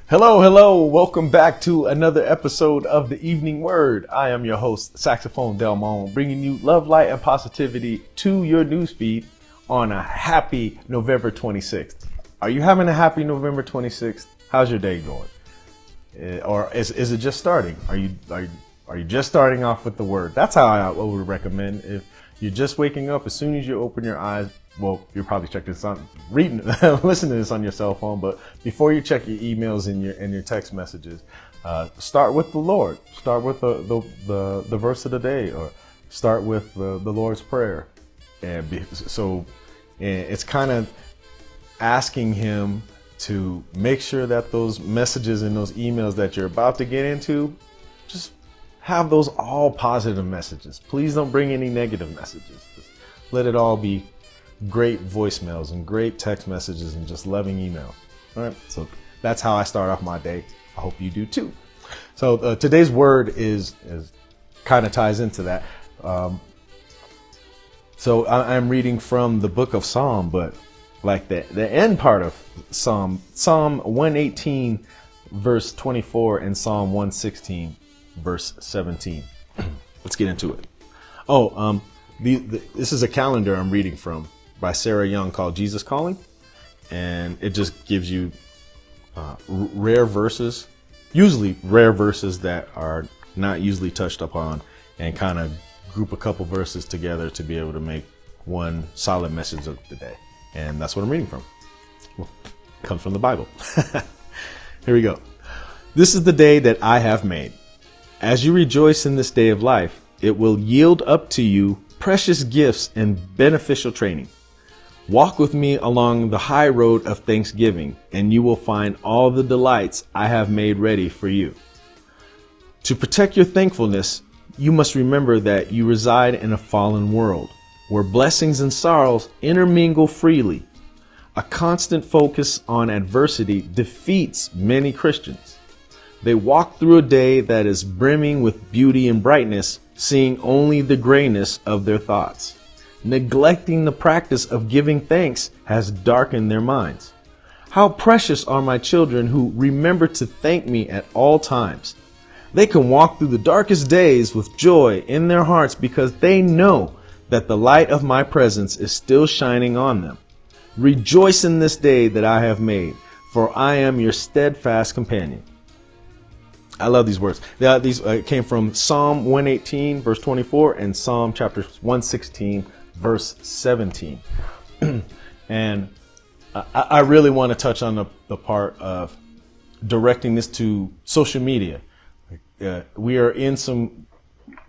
Hello, hello. Welcome back to another episode of The Evening Word. I am your host, Saxophone Delmon, bringing you love, light, and positivity to your newsfeed on a happy November 26th. Are you having a happy November 26th? How's your day going? Or is it just starting? Are you just starting off with the word? That's how I would recommend. If you're just waking up, as soon as you open your eyes, well, you're probably checking this on, listening to this on your cell phone, but before you check your emails and your text messages, start with the Lord. Start with the verse of the day, or start with the Lord's Prayer. So it's kind of asking Him to make sure that those messages and those emails that you're about to get into, just have those all positive messages. Please don't bring any negative messages. Just let it all be great voicemails and great text messages and just loving email. All right. So that's how I start off my day. I hope you do too. So today's word is kind of ties into that. So I'm reading from the book of Psalm, but like the end part of Psalm 118 verse 24 and Psalm 116 verse 17. Let's get into it. This is a calendar I'm reading from by Sarah Young called Jesus Calling. And it just gives you rare verses, usually rare verses that are not usually touched upon, and kind of group a couple verses together to be able to make one solid message of the day. And that's what I'm reading from. Well, it comes from the Bible. Here we go. This is the day that I have made. As you rejoice in this day of life, it will yield up to you precious gifts and beneficial training. Walk with me along the high road of thanksgiving, and you will find all the delights I have made ready for you. To protect your thankfulness, you must remember that you reside in a fallen world where blessings and sorrows intermingle freely. A constant focus on adversity defeats many Christians. They walk through a day that is brimming with beauty and brightness, seeing only the grayness of their thoughts. Neglecting the practice of giving thanks has darkened their minds. How precious are my children who remember to thank me at all times. They can walk through the darkest days with joy in their hearts because they know that the light of my presence is still shining on them. Rejoice in this day that I have made, for I am your steadfast companion. I love these words. These came from Psalm 118, verse 24, and Psalm chapter 116, verse 17. And I really want to touch on the part of directing this to social media. We are in some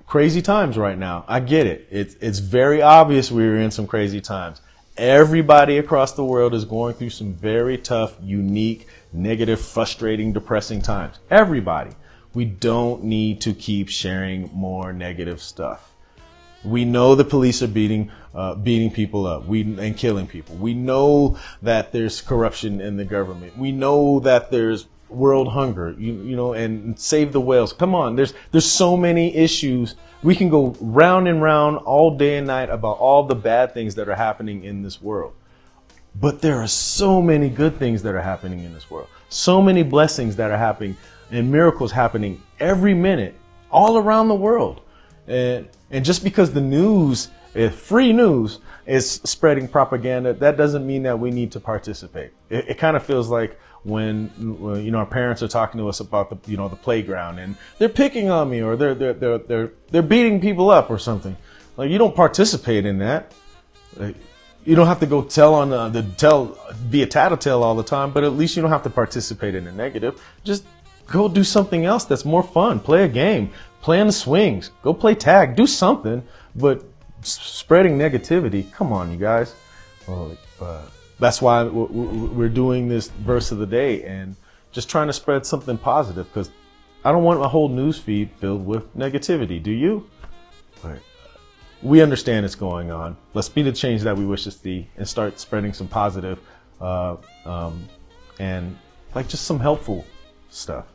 crazy times right now. I get it. It's very obvious we are in some crazy times. Everybody across the world is going through some very tough, unique, negative, frustrating, depressing times. Everybody. We don't need to keep sharing more negative stuff. We know the police are beating people up and killing people. We know that there's corruption in the government. We know that there's world hunger, and save the whales. Come on, there's so many issues. We can go round and round all day and night about all the bad things that are happening in this world. But there are so many good things that are happening in this world. So many blessings that are happening and miracles happening every minute all around the world. And just because the news, free news, is spreading propaganda, that doesn't mean that we need to participate. It kind of feels like when our parents are talking to us about the playground and they're picking on me, or they're beating people up or something. Like, you don't participate in that. You don't have to go be a tattletale all the time, but at least you don't have to participate in the negative. Just go do something else that's more fun. Play a game. Play on the swings. Go play tag. Do something. But spreading negativity, come on, you guys. That's why we're doing this verse of the day and just trying to spread something positive, because I don't want my whole news feed filled with negativity. Do you? Right. We understand it's going on. Let's be the change that we wish to see and start spreading some positive and just some helpful stuff.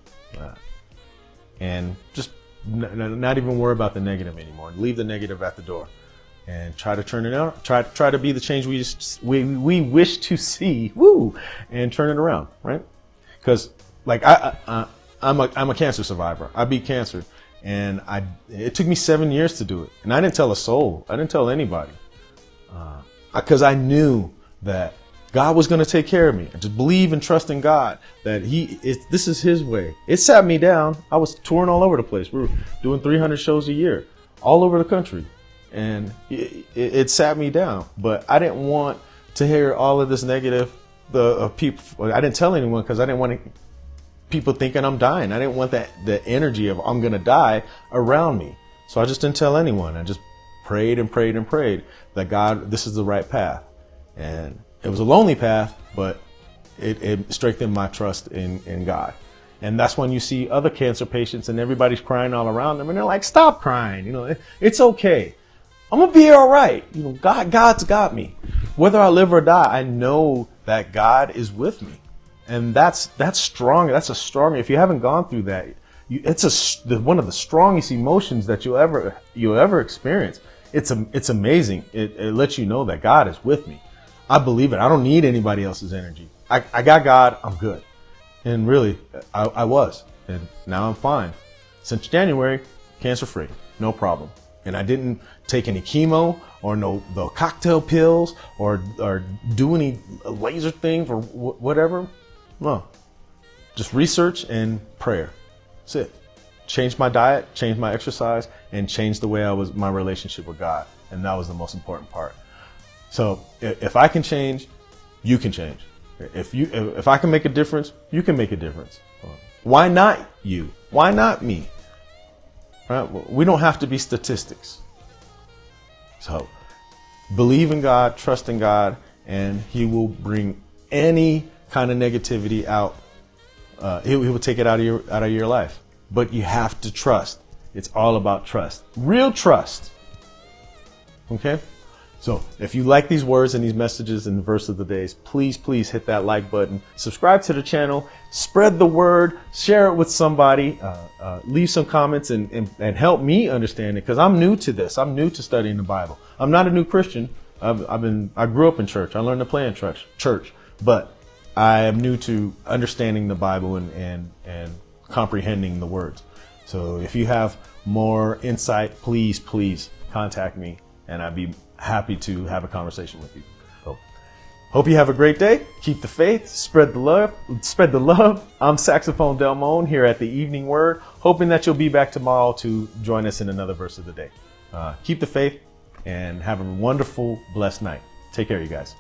And just not even worry about the negative anymore. Leave the negative at the door and try to turn it out. Try to be the change we wish to see. Woo! And turn it around, right? Because like I'm a cancer survivor. I beat cancer, and it took me 7 years to do it, and I didn't tell a soul. I didn't tell anybody, because I knew that God was going to take care of me. I just believe and trust in God that this is His way. It sat me down. I was touring all over the place. We were doing 300 shows a year, all over the country, and it sat me down. But I didn't want to hear all of this negative. People. I didn't tell anyone because I didn't want people thinking I'm dying. I didn't want the energy of I'm going to die around me. So I just didn't tell anyone. I just prayed and prayed and prayed that God, this is the right path. And it was a lonely path, but it strengthened my trust in God. And that's when you see other cancer patients and everybody's crying all around them, and they're like, stop crying. It's okay. I'm going to be all right. God's got me. Whether I live or die, I know that God is with me. And that's strong. That's a strong, if you haven't gone through that, it's one of the strongest emotions that you'll ever experience. It's amazing. It lets you know that God is with me. I believe it. I don't need anybody else's energy. I got God. I'm good. And really, I was. And now I'm fine. Since January, cancer free. No problem. And I didn't take any chemo or the cocktail pills or do any laser thing or whatever. No. Just research and prayer. That's it. Change my diet, change my exercise, and change the way my relationship with God. And that was the most important part. So if I can change, you can change. If I can make a difference, you can make a difference. Why not you? Why not me? Right? We don't have to be statistics. So believe in God, trust in God, and He will bring any kind of negativity out. He will take it out of your life. But you have to trust. It's all about trust. Real trust. Okay? So if you like these words and these messages and the verse of the days, please hit that like button. Subscribe to the channel. Spread the word. Share it with somebody. Leave some comments and help me understand it, because I'm new to this. I'm new to studying the Bible. I'm not a new Christian. I grew up in church. I learned to play in church. But I am new to understanding the Bible and comprehending the words. So if you have more insight, please contact me, and I'd be happy to have a conversation with you. So, hope you have a great day. Keep the faith. Spread the love. I'm Saxophone Delmone here at the Evening Word, hoping that you'll be back tomorrow to join us in another verse of the day. Keep the faith and have a wonderful, blessed night. Take care, you guys.